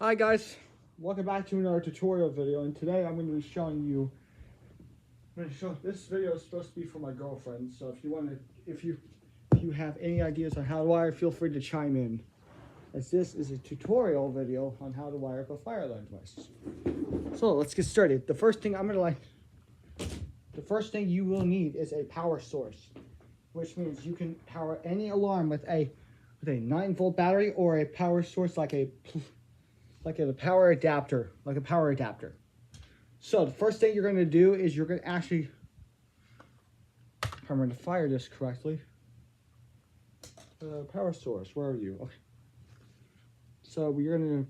Hi guys, welcome back to another tutorial video, and today I'm going to be showing you. This video is supposed to be for my girlfriend, so if you have any ideas on how to wire, feel free to chime in, as this is a tutorial video on how to wire up a fire alarm device. So let's get started. The first thing you will need is a power source, which means you can power any alarm with a 9-volt battery or a power source like a power adapter. So the first thing you're going to do is you're going to actually, if I'm going to fire this correctly, power source, where are you? Okay. So you're going to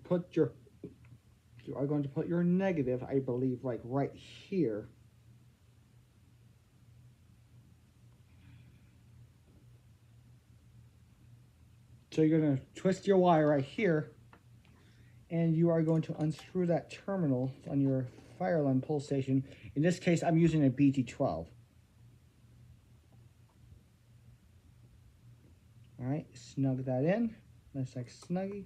you are going to put your negative, I believe, like right here. So you're going to twist your wire right here, and you are going to unscrew that terminal on your fire alarm pull station. In this case, I'm using a BT12. All right, snug that in. Nice like snuggy.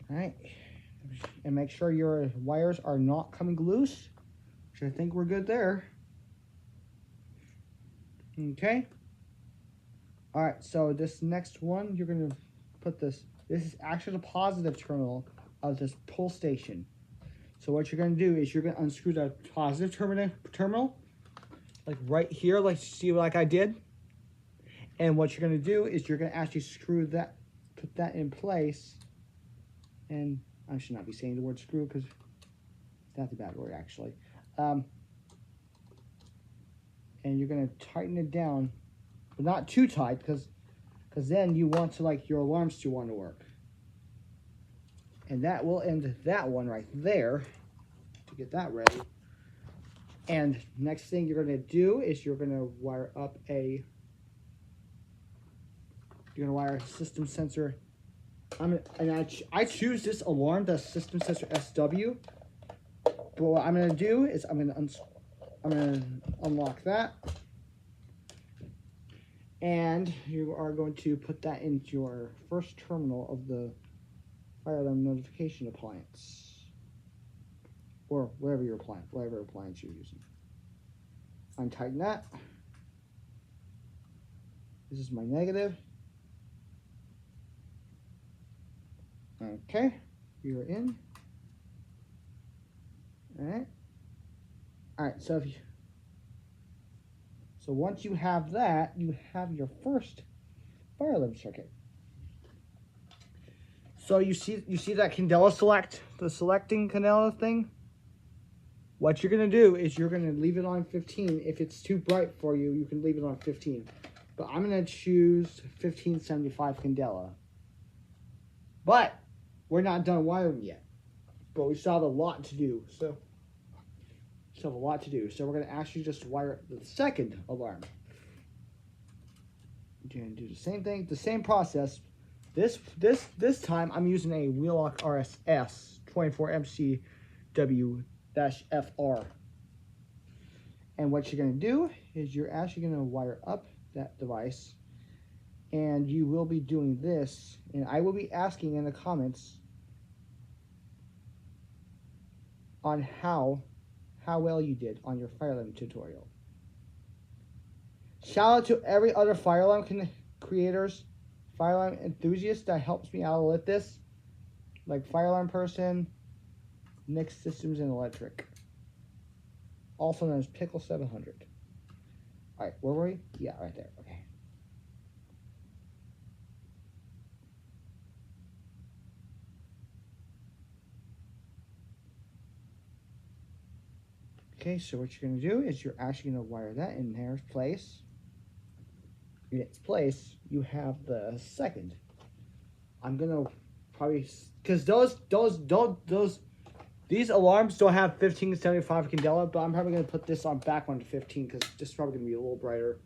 All right, and make sure your wires are not coming loose, which I think we're good there. Okay. All right, so this next one, you're gonna put this is actually the positive terminal of this pull station. So what you're gonna do is you're gonna unscrew that positive terminal, like right here, like I did. And what you're gonna do is you're gonna actually put that in place. And I should not be saying the word screw because that's a bad word actually. And you're gonna tighten it down, but not too tight, because then you want your alarms to want to work. And that will end that one right there to get that ready. And next thing you're gonna do is you're gonna wire up a system sensor. I choose this alarm, the system sensor SW. But what I'm gonna do is I'm gonna unlock that, and you are going to put that into your first terminal of the fire alarm notification appliance, or whatever appliance you're using. Untighten that. This is my negative. Okay, you're in. All right. So once you have that, you have your first fire alarm circuit. So you see that candela the selecting candela thing? What you're gonna do is you're gonna leave it on 15. If it's too bright for you, you can leave it on 15. But I'm gonna choose 1575 candela. But we're not done wiring yet. But we still have a lot to do. So we're gonna actually just wire the second alarm. You're gonna do the same thing, the same process. This time I'm using a Wheelock RSS 24MCW-FR. And what you're gonna do is you're actually gonna wire up that device, and you will be doing this, and I will be asking in the comments on how well you did on your fire alarm tutorial. Shout out to every other fire alarm creators, fire alarm enthusiast that helps me out with this, like Fire Alarm Person, Nix Systems and Electric, also known as Pickle 700. All right, where were we? Yeah, right there. Okay. Okay, so what you're going to do is you're actually going to wire that in their place. In its place, you have the second. I'm going to probably, because these alarms don't have 1575 candela, but I'm probably going to put this back on to 15 because this is probably going to be a little brighter.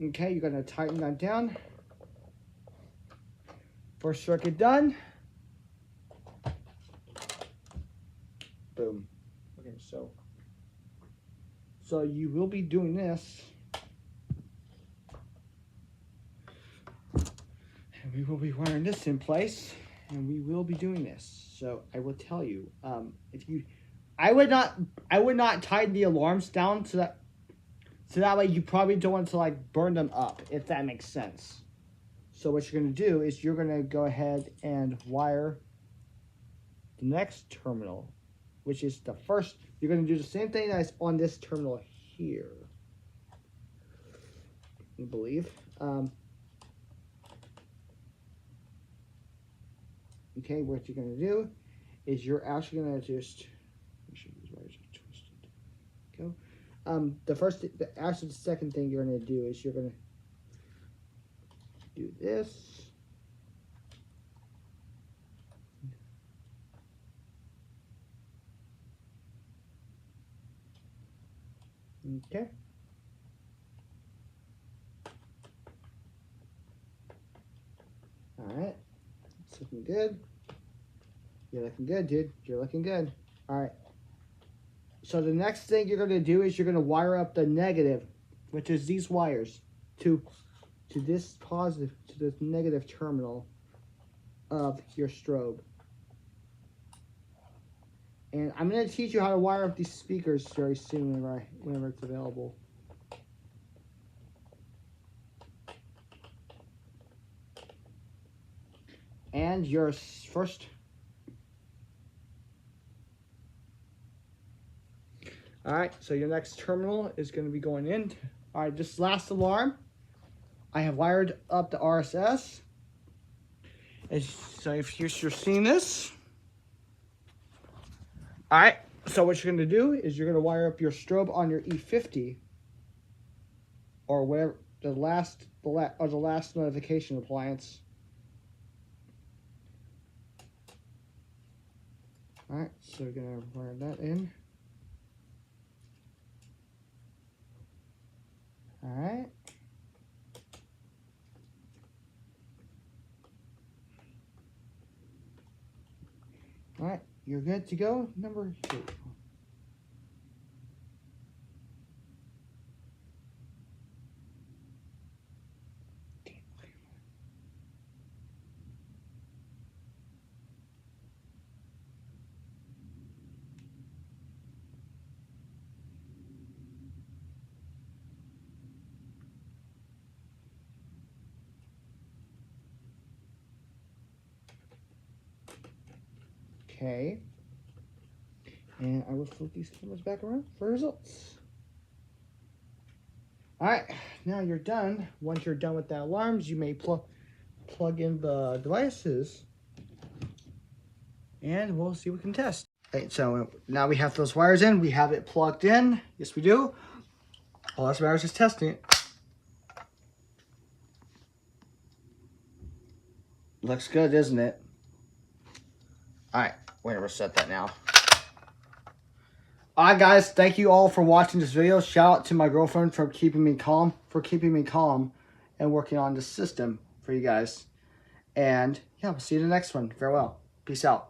Okay, you're going to tighten that down. First circuit done. Boom. Okay, so you will be doing this. we will be wiring this in place, and we will be doing this. So I will tell you, I would not tighten the alarms down so that way you probably don't want to like burn them up, if that makes sense. So what you're gonna do is you're gonna go ahead and wire the next terminal, which is the first. You're gonna do the same thing that's on this terminal here, I believe. Okay, what you're gonna do is you're actually gonna just make sure these wires are twisted. Go. The second thing you're gonna do is you're gonna do this. Okay. All right. It's looking good. You're looking good, dude. You're looking good. All right. So the next thing you're going to do is you're going to wire up the negative, which is these wires, to this positive, to this negative terminal of your strobe. And I'm going to teach you how to wire up these speakers very soon whenever it's available. And your first... Alright, so your next terminal is going to be going in. Alright, this last alarm, I have wired up the RSS. So if you're seeing this. Alright, so what you're going to do is you're going to wire up your strobe on your E50. Or whatever, the last notification appliance. Alright, so we're going to wire that in. Alright. Alright, you're good to go. Number 2. Okay, and I will flip these cameras back around for results. Alright, now you're done. Once you're done with the alarms, you may plug in the devices, and we'll see what we can test. Okay, so now we have those wires in. We have it plugged in. Yes, we do. All that's matters is testing it. Looks good, isn't it? Alright, we're gonna reset that now. Alright guys, thank you all for watching this video. Shout out to my girlfriend for keeping me calm and working on this system for you guys. And yeah, we'll see you in the next one. Farewell. Peace out.